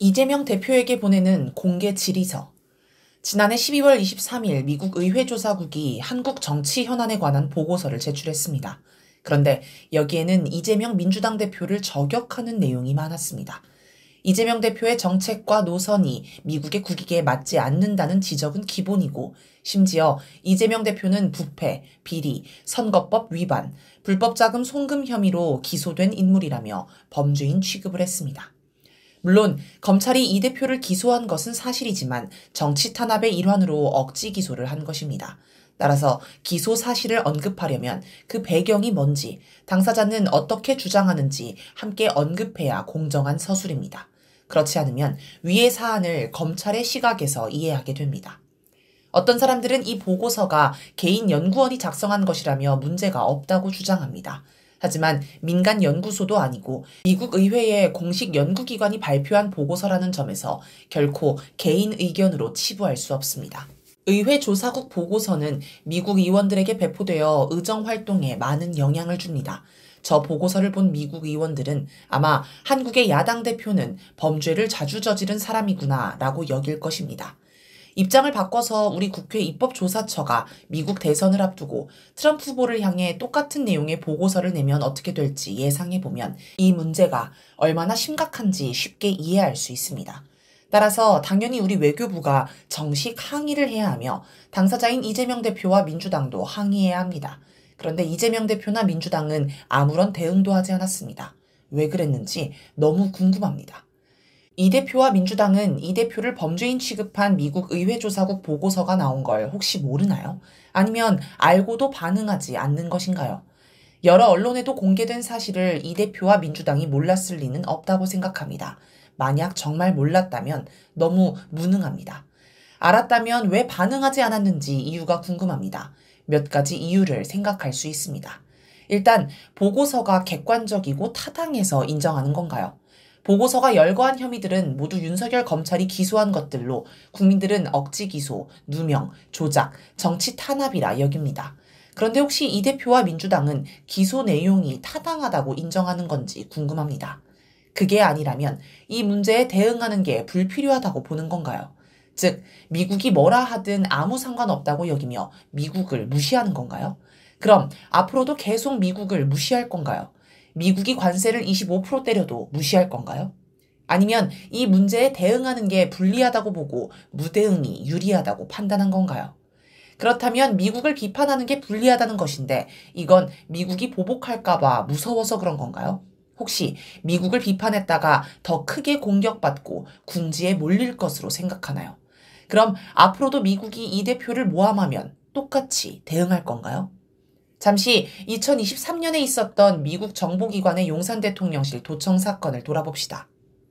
이재명 대표에게 보내는 공개 질의서. 지난해 12월 23일 미국 의회조사국이 한국 정치 현안에 관한 보고서를 제출했습니다. 그런데 여기에는 이재명 민주당 대표를 저격하는 내용이 많았습니다. 이재명 대표의 정책과 노선이 미국의 국익에 맞지 않는다는 지적은 기본이고, 심지어 이재명 대표는 부패, 비리, 선거법 위반, 불법 자금 송금 혐의로 기소된 인물이라며 범죄인 취급을 했습니다. 물론 검찰이 이 대표를 기소한 것은 사실이지만 정치 탄압의 일환으로 억지 기소를 한 것입니다. 따라서 기소 사실을 언급하려면 그 배경이 뭔지, 당사자는 어떻게 주장하는지 함께 언급해야 공정한 서술입니다. 그렇지 않으면 위의 사안을 검찰의 시각에서 이해하게 됩니다. 어떤 사람들은 이 보고서가 개인 연구원이 작성한 것이라며 문제가 없다고 주장합니다. 하지만 민간 연구소도 아니고 미국 의회의 공식 연구기관이 발표한 보고서라는 점에서 결코 개인 의견으로 치부할 수 없습니다. 의회 조사국 보고서는 미국 의원들에게 배포되어 의정 활동에 많은 영향을 줍니다. 저 보고서를 본 미국 의원들은 아마 한국의 야당 대표는 범죄를 자주 저지른 사람이구나 라고 여길 것입니다. 입장을 바꿔서 우리 국회 입법조사처가 미국 대선을 앞두고 트럼프 후보를 향해 똑같은 내용의 보고서를 내면 어떻게 될지 예상해보면 이 문제가 얼마나 심각한지 쉽게 이해할 수 있습니다. 따라서 당연히 우리 외교부가 정식 항의를 해야 하며 당사자인 이재명 대표와 민주당도 항의해야 합니다. 그런데 이재명 대표나 민주당은 아무런 대응도 하지 않았습니다. 왜 그랬는지 너무 궁금합니다. 이 대표와 민주당은 이 대표를 범죄인 취급한 미국 의회조사국 보고서가 나온 걸 혹시 모르나요? 아니면 알고도 반응하지 않는 것인가요? 여러 언론에도 공개된 사실을 이 대표와 민주당이 몰랐을 리는 없다고 생각합니다. 만약 정말 몰랐다면 너무 무능합니다. 알았다면 왜 반응하지 않았는지 이유가 궁금합니다. 몇 가지 이유를 생각할 수 있습니다. 일단 보고서가 객관적이고 타당해서 인정하는 건가요? 보고서가 열거한 혐의들은 모두 윤석열 검찰이 기소한 것들로 국민들은 억지 기소, 누명, 조작, 정치 탄압이라 여깁니다. 그런데 혹시 이 대표와 민주당은 기소 내용이 타당하다고 인정하는 건지 궁금합니다. 그게 아니라면 이 문제에 대응하는 게 불필요하다고 보는 건가요? 즉, 미국이 뭐라 하든 아무 상관없다고 여기며 미국을 무시하는 건가요? 그럼 앞으로도 계속 미국을 무시할 건가요? 미국이 관세를 25% 때려도 무시할 건가요? 아니면 이 문제에 대응하는 게 불리하다고 보고 무대응이 유리하다고 판단한 건가요? 그렇다면 미국을 비판하는 게 불리하다는 것인데 이건 미국이 보복할까봐 무서워서 그런 건가요? 혹시 미국을 비판했다가 더 크게 공격받고 궁지에 몰릴 것으로 생각하나요? 그럼 앞으로도 미국이 이 대표를 모함하면 똑같이 대응할 건가요? 잠시 2023년에 있었던 미국 정보기관의 용산 대통령실 도청 사건을 돌아봅시다.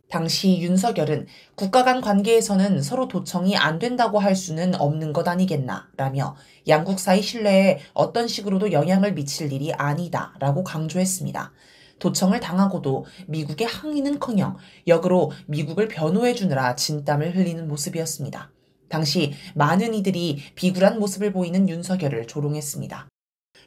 당시 윤석열은 국가 간 관계에서는 서로 도청이 안 된다고 할 수는 없는 것 아니겠나 라며 양국 사이 신뢰에 어떤 식으로도 영향을 미칠 일이 아니다 라고 강조했습니다. 도청을 당하고도 미국의 항의는커녕 역으로 미국을 변호해주느라 진땀을 흘리는 모습이었습니다. 당시 많은 이들이 비굴한 모습을 보이는 윤석열을 조롱했습니다.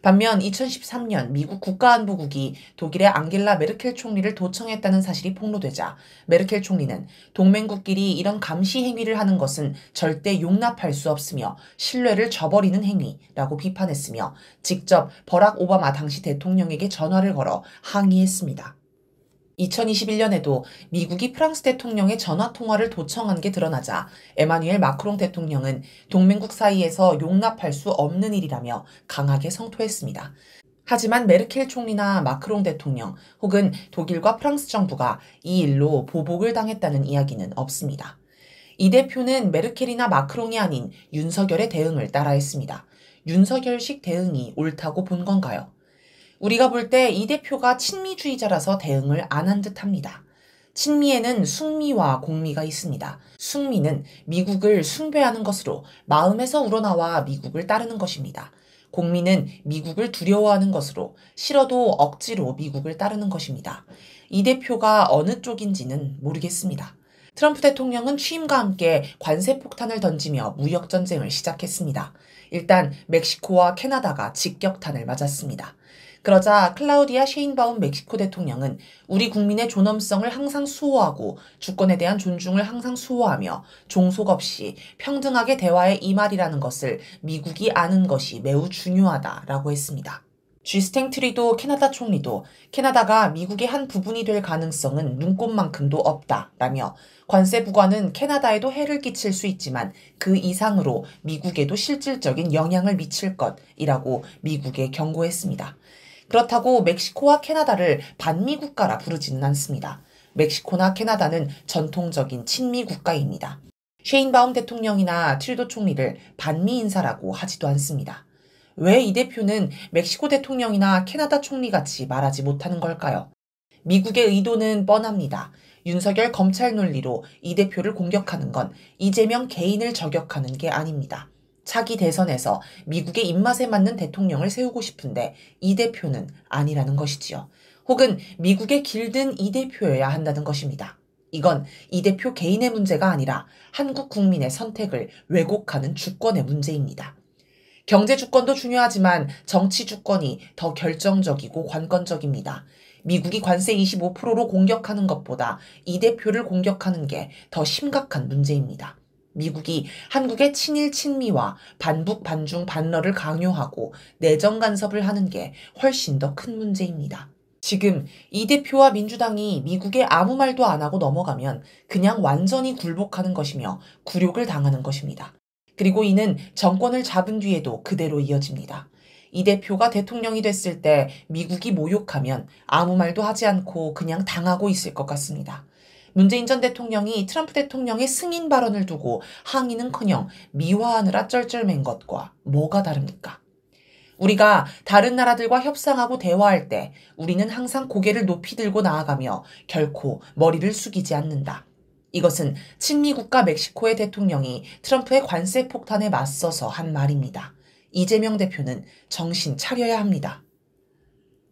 반면 2013년 미국 국가안보국이 독일의 앙겔라 메르켈 총리를 도청했다는 사실이 폭로되자 메르켈 총리는 동맹국끼리 이런 감시 행위를 하는 것은 절대 용납할 수 없으며 신뢰를 저버리는 행위라고 비판했으며 직접 버락 오바마 당시 대통령에게 전화를 걸어 항의했습니다. 2021년에도 미국이 프랑스 대통령의 전화통화를 도청한 게 드러나자 에마뉘엘 마크롱 대통령은 동맹국 사이에서 용납할 수 없는 일이라며 강하게 성토했습니다. 하지만 메르켈 총리나 마크롱 대통령 혹은 독일과 프랑스 정부가 이 일로 보복을 당했다는 이야기는 없습니다. 이 대표는 메르켈이나 마크롱이 아닌 윤석열의 대응을 따라했습니다. 윤석열식 대응이 옳다고 본 건가요? 우리가 볼 때 이 대표가 친미주의자라서 대응을 안 한 듯합니다. 친미에는 숭미와 공미가 있습니다. 숭미는 미국을 숭배하는 것으로 마음에서 우러나와 미국을 따르는 것입니다. 공미는 미국을 두려워하는 것으로 싫어도 억지로 미국을 따르는 것입니다. 이 대표가 어느 쪽인지는 모르겠습니다. 트럼프 대통령은 취임과 함께 관세 폭탄을 던지며 무역 전쟁을 시작했습니다. 일단 멕시코와 캐나다가 직격탄을 맞았습니다. 그러자 클라우디아 셰인바움 멕시코 대통령은 우리 국민의 존엄성을 항상 수호하고 주권에 대한 존중을 항상 수호하며 종속 없이 평등하게 대화에 임하리라는 것을 미국이 아는 것이 매우 중요하다라고 했습니다. 쥐스탱 트리도 캐나다 총리도 캐나다가 미국의 한 부분이 될 가능성은 눈꼽만큼도 없다라며 관세 부과는 캐나다에도 해를 끼칠 수 있지만 그 이상으로 미국에도 실질적인 영향을 미칠 것이라고 미국에 경고했습니다. 그렇다고 멕시코와 캐나다를 반미 국가라 부르지는 않습니다. 멕시코나 캐나다는 전통적인 친미 국가입니다. 셰인바움 대통령이나 트루도 총리를 반미 인사라고 하지도 않습니다. 왜 이 대표는 멕시코 대통령이나 캐나다 총리같이 말하지 못하는 걸까요? 미국의 의도는 뻔합니다. 윤석열 검찰 논리로 이 대표를 공격하는 건 이재명 개인을 저격하는 게 아닙니다. 차기 대선에서 미국의 입맛에 맞는 대통령을 세우고 싶은데 이 대표는 아니라는 것이지요. 혹은 미국에 길든 이 대표여야 한다는 것입니다. 이건 이 대표 개인의 문제가 아니라 한국 국민의 선택을 왜곡하는 주권의 문제입니다. 경제 주권도 중요하지만 정치 주권이 더 결정적이고 관건적입니다. 미국이 관세 25%로 공격하는 것보다 이 대표를 공격하는 게 더 심각한 문제입니다. 미국이 한국의 친일 친미와 반북 반중 반러를 강요하고 내정 간섭을 하는 게 훨씬 더 큰 문제입니다. 지금 이 대표와 민주당이 미국에 아무 말도 안 하고 넘어가면 그냥 완전히 굴복하는 것이며 굴욕을 당하는 것입니다. 그리고 이는 정권을 잡은 뒤에도 그대로 이어집니다. 이 대표가 대통령이 됐을 때 미국이 모욕하면 아무 말도 하지 않고 그냥 당하고 있을 것 같습니다. 문재인 전 대통령이 트럼프 대통령의 승인 발언을 두고 항의는커녕 미화하느라 쩔쩔맨 것과 뭐가 다릅니까? 우리가 다른 나라들과 협상하고 대화할 때 우리는 항상 고개를 높이 들고 나아가며 결코 머리를 숙이지 않는다. 이것은 친미국가 멕시코의 대통령이 트럼프의 관세 폭탄에 맞서서 한 말입니다. 이재명 대표는 정신 차려야 합니다.